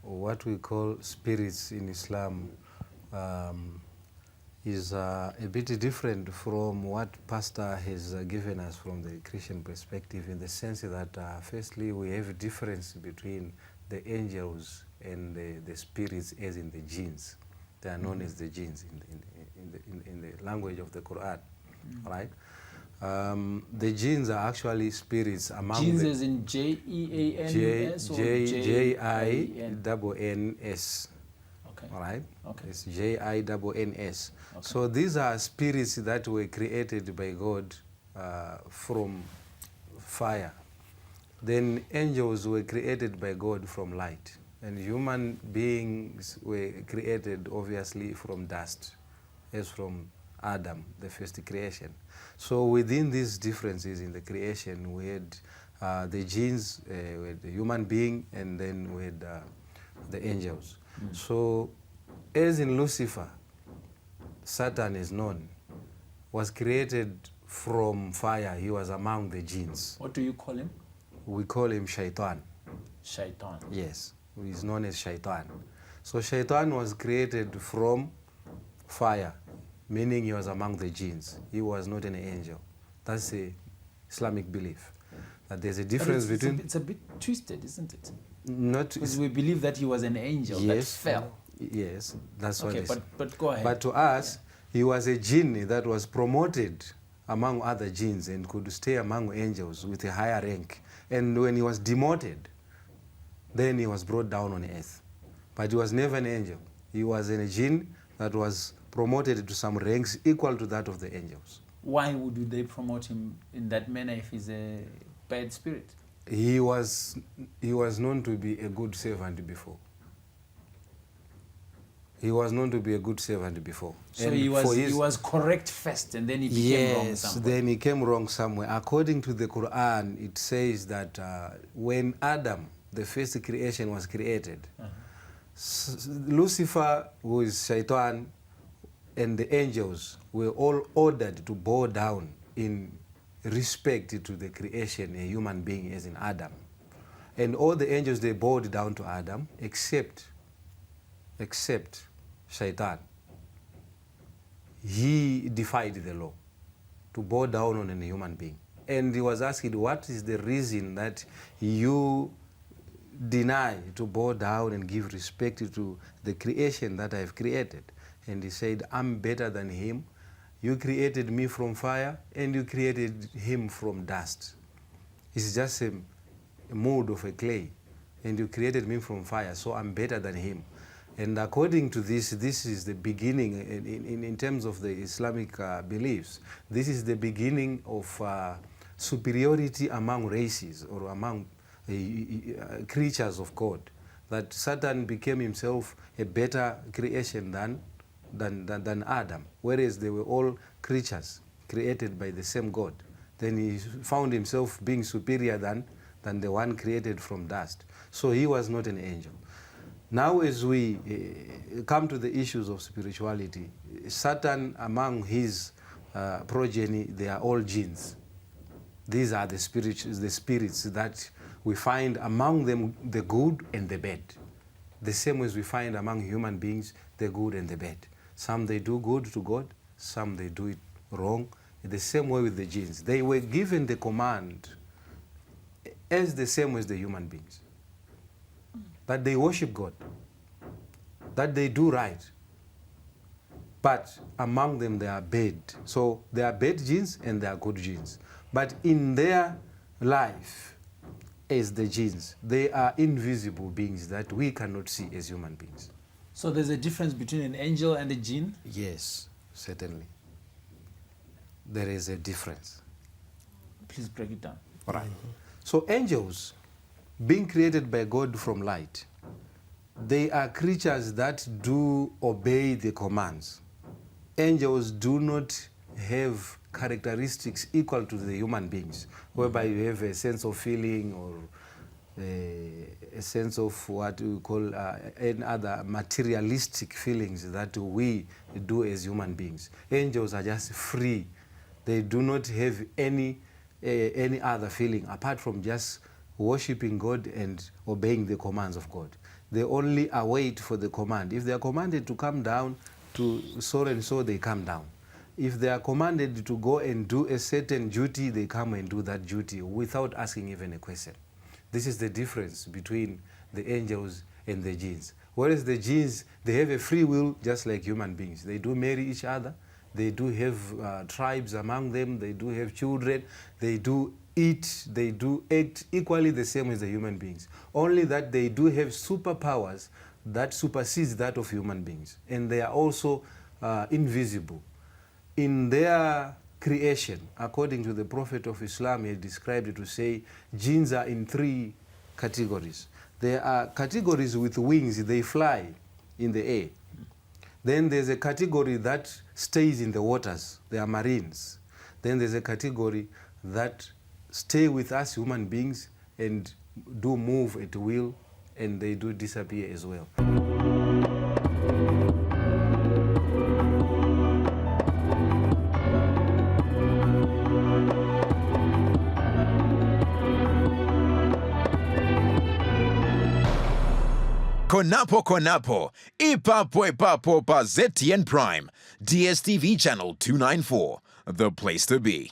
what we call spirits in Islam is a bit different from what Pastor has given us from the Christian perspective, in the sense that firstly we have a difference between the angels and the spirits, as in the jinns. They are known as the jinns in the language of the Quran, right? The jinns are actually spirits among jinns the... as in J-E-A-N-S or J-I-N-S. Okay. All right? Okay. It's J-I-N-S. Okay. So these are spirits that were created by God from fire. Then angels were created by God from light. And human beings were created, obviously, from dust, as from Adam, the first creation. So within these differences in the creation, we had the jinns, we had the human being, and then we had the angels. So as in Lucifer, Satan is known, was created from fire. He was among the jinns. What do you call him? We call him Shaitan. Shaitan. Yes, he is known as Shaitan. So Shaitan was created from fire, meaning he was among the jinns. He was not an angel. That's the Islamic belief. That there's a difference between... It's a bit twisted, isn't it? Not... Because we believe that he was an angel that fell. Yes, that's what it is. But go ahead. But to us, he was a jinn that was promoted among other jinns and could stay among angels with a higher rank. And when he was demoted, then he was brought down on earth. But he was never an angel. He was a jinn that was promoted to some ranks equal to that of the angels. Why would they promote him in that manner if he's a bad spirit? He was known to be a good servant before. He was known to be a good servant before. So and he was correct first, and then he became wrong somewhere. Yes, then he came wrong somewhere. According to the Quran, it says that when Adam, the first creation, was created, Lucifer, who is Shaitan, and the angels were all ordered to bow down in respect to the creation, a human being as in Adam. And all the angels, they bowed down to Adam, except Shaitan. He defied the law to bow down on a human being. And he was asked, what is the reason that you deny to bow down and give respect to the creation that I have created? And he said, I'm better than him. You created me from fire, and you created him from dust. It's just a mold of a clay, and you created me from fire, so I'm better than him. And according to this is the beginning, in terms of the Islamic beliefs, this is the beginning of superiority among races or among creatures of God. That Satan became himself a better creation than Adam, whereas they were all creatures created by the same God. Then he found himself being superior than the one created from dust. So he was not an angel. Now as we come to the issues of spirituality, Satan, among his progeny, they are all jinns. These are the spirits that we find among them, the good and the bad. The same as we find among human beings, the good and the bad. Some they do good to God, some they do it wrong. The same way with the jinns. They were given the command as the same as the human beings, that they worship God, that they do right. But among them there are bad. So there are bad jinns and there are good jinns. But in their life as the jinns, they are invisible beings that we cannot see as human beings. So there's a difference between an angel and a jinn? Yes, certainly. There is a difference. Please break it down. All right. So angels, being created by God from light, they are creatures that do obey the commands. Angels do not have characteristics equal to the human beings, whereby you have a sense of feeling or a sense of what we call any other materialistic feelings that we do as human beings. Angels are just free. They do not have any other feeling apart from just worshiping God and obeying the commands of God. They only await for the command. If they are commanded to come down to so and so, they come down. If they are commanded to go and do a certain duty, they come and do that duty without asking even a question. This is the difference between the angels and the jinns. Whereas the jinns, they have a free will just like human beings. They do marry each other. They do have tribes among them. They do have children. They do eat. They do act equally the same as the human beings. Only that they do have superpowers that supersedes that of human beings. And they are also invisible. In their creation, according to the Prophet of Islam, he described it to say, jinns are in 3 categories. There are categories with wings, they fly in the air. Then there's a category that stays in the waters, they are marines. Then there's a category that stay with us human beings and do move at will, and they do disappear as well. Konapo Konapo, Ipapo pa ZTN Prime, DSTV channel 294, the place to be.